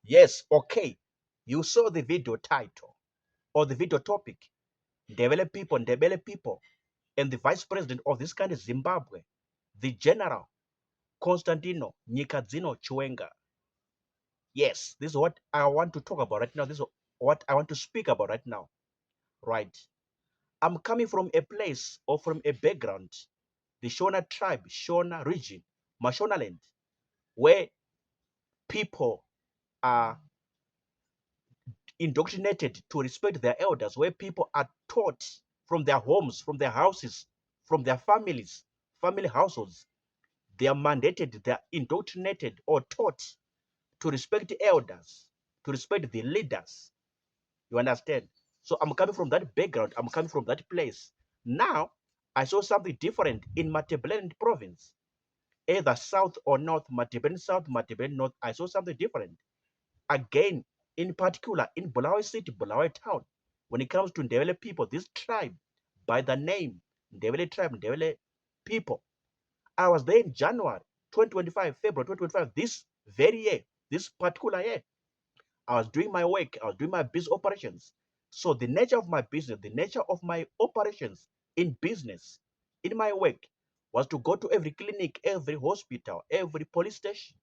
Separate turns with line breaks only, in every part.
Yes, okay. You saw the video title or the video topic. Ndebele people, and the vice president of this country, Zimbabwe, the general Constantino Nyikadzino Chiwenga. Yes, this is what I want to talk about right now. This is what I want to speak about right now. Right. I'm coming from a place or from a background, the Shona tribe, Shona region, Mashonaland, where people are indoctrinated to respect their elders, where people are taught from their homes, from their houses, from their families, family households. They are mandated, they are indoctrinated or taught to respect the elders, to respect the leaders. You understand? So I'm coming from that background, I'm coming from that place. Now, I saw something different in Matebelen province, either south or north, Matebelen south, Matebelen north. I saw something different. Again, in particular, in Bulawayo city, Bulawayo town, when it comes to Ndebele people, this tribe, by the name Ndebele tribe, Ndebele people, I was there in January 2025, February 2025, this very year, this particular year. I was doing my work, I was doing my business operations. So the nature of my business, the nature of my operations in business, in my work, was to go to every clinic, every hospital, every police station,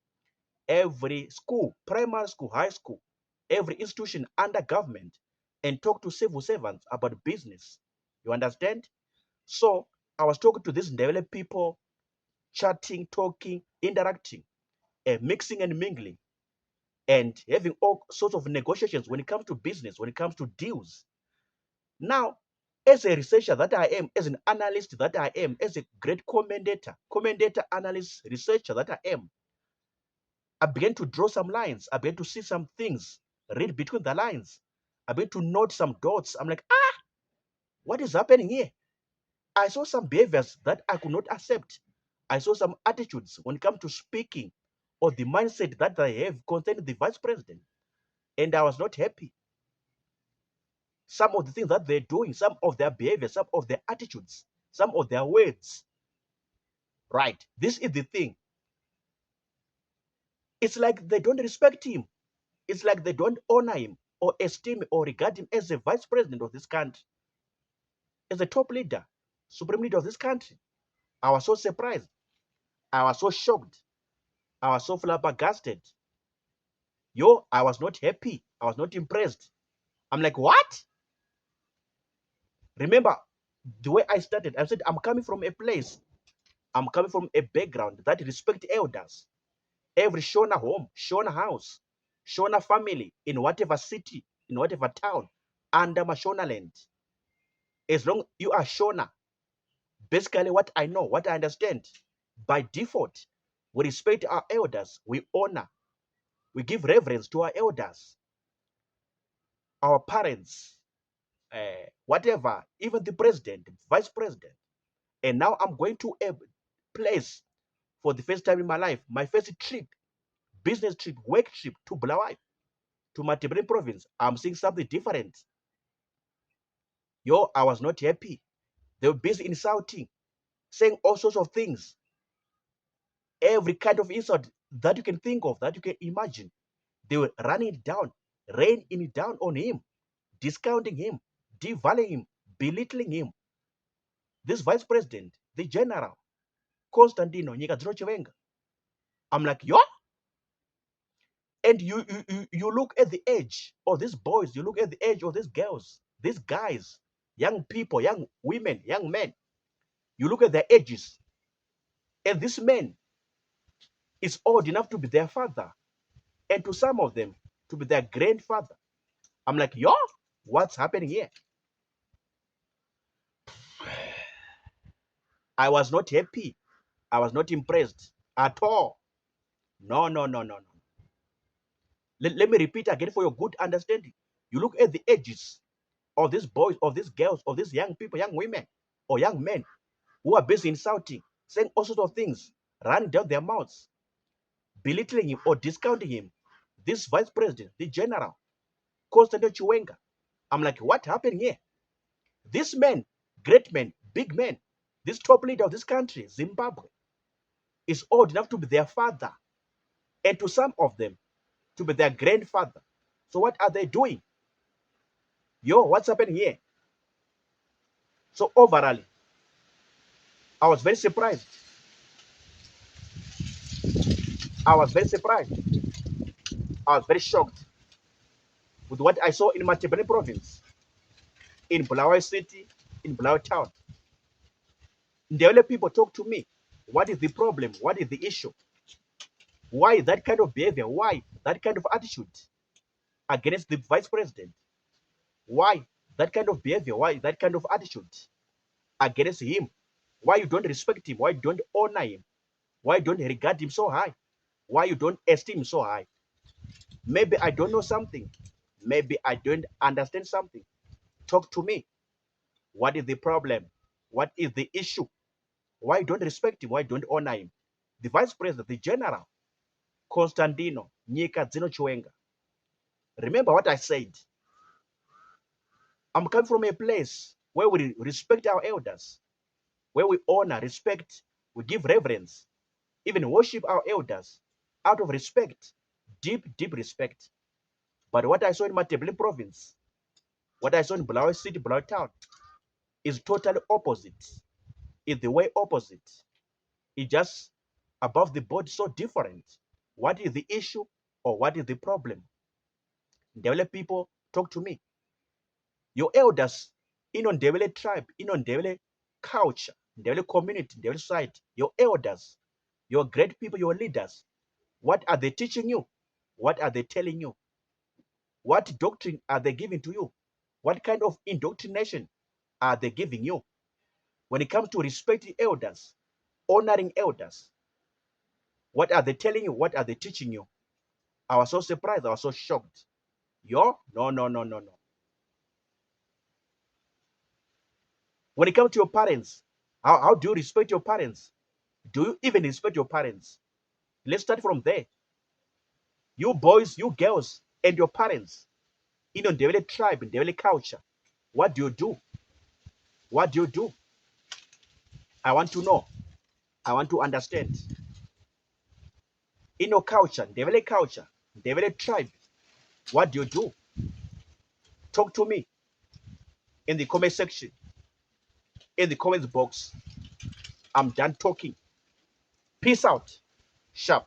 every school, primary school, high school, every institution under government, and talk to civil servants about business. You understand? So I was talking to these Ndebele people, chatting, talking, interacting, mixing and mingling, and having all sorts of negotiations when it comes to business, when it comes to deals. Now, as a researcher that I am, as an analyst that I am, as a great commentator, analyst, researcher that I am, I began to draw some lines. I began to see some things, read between the lines. I began to note some dots. I'm like, what is happening here? I saw some behaviors that I could not accept. I saw some attitudes when it comes to speaking or the mindset that I have concerning the vice president. And I was not happy. Some of the things that they're doing, some of their behavior, some of their attitudes, some of their words. Right. This is the thing. It's like they don't respect him. It's like they don't honor him or esteem or regard him as a vice president of this country, as a top leader, supreme leader of this country. I was so surprised. I was so shocked. I was so flabbergasted. Yo, I was not happy. I was not impressed. I'm like, what? Remember the way I started? I said, I'm coming from a place, I'm coming from a background that respect elders. Every Shona home, Shona house, Shona family, in whatever city, in whatever town, under Mashona land. As long you are Shona, basically what I know, what I understand, by default, we respect our elders, we honor, we give reverence to our elders, our parents, whatever, even the president, vice president. And now I'm going to a place for the first time in my life, my first trip, business trip, work trip to Bulawayo, to Matebele province. I'm seeing something different. Yo, I was not happy. They were busy insulting, saying all sorts of things. Every kind of insult that you can think of, that you can imagine. They were running it down, raining it down on him, discounting him, devaluing him, belittling him. This vice president, the general, Constantino Chiwenga. I'm like, yo. And you look at the age of these boys, you look at the age of these girls, these guys, young people, young women, young men. You look at their ages, and this man is old enough to be their father, and to some of them to be their grandfather. I'm like, yo, what's happening here? I was not happy. I was not impressed at all. No, no, no, no, no. Let me repeat again for your good understanding. You look at the ages of these boys, of these girls, of these young people, young women, or young men who are busy insulting, saying all sorts of things, running down their mouths, belittling him or discounting him. This vice president, the general, Constantine Chiwenga. I'm like, what happened here? This man, great man, big man, this top leader of this country, Zimbabwe, is old enough to be their father. And to some of them, to be their grandfather. So what are they doing? Yo, what's happening here? So overall, I was very surprised. I was very surprised. I was very shocked with what I saw in Matebele province, in Bulawayo city, in Bulawayo town. Ndebele people talk to me. What is the problem? What is the issue? Why that kind of behavior? Why that kind of attitude against the vice president? Why that kind of behavior? Why that kind of attitude against him? Why you don't respect him? Why you don't honor him? Why you don't regard him so high? Why you don't esteem him so high? Maybe I don't know something. Maybe I don't understand something. Talk to me. What is the problem? What is the issue? Why you don't respect him? Why you don't honor him? The vice president, the general, Constantino Nyika Zino Chiwenga. Remember what I said. I'm coming from a place where we respect our elders, where we honor, respect, we give reverence, even worship our elders out of respect, deep, deep respect. But what I saw in Matebele province, what I saw in Bulawayo city, Bulawayo town, is totally opposite. It's the way opposite. It's just above the board, so different. What is the issue or what is the problem? Ndebele people, talk to me. Your elders in on Ndebele tribe, in on Ndebele culture, Ndebele community, Ndebele society, your elders, your great people, your leaders, what are they teaching you? What are they telling you? What doctrine are they giving to you? What kind of indoctrination are they giving you? When it comes to respecting elders, honoring elders, what are they telling you? What are they teaching you? I was so surprised. I was so shocked. Yo, no, no, no, no, no. When it comes to your parents, how do you respect your parents? Do you even respect your parents? Let's start from there. You boys, you girls, and your parents, in Ndebele tribe, in Ndebele culture, what do you do? What do you do? I want to know. I want to understand. In your culture, Ndebele tribe, what do you do? Talk to me in the comment section, in the comments box. I'm done talking. Peace out. Sharp.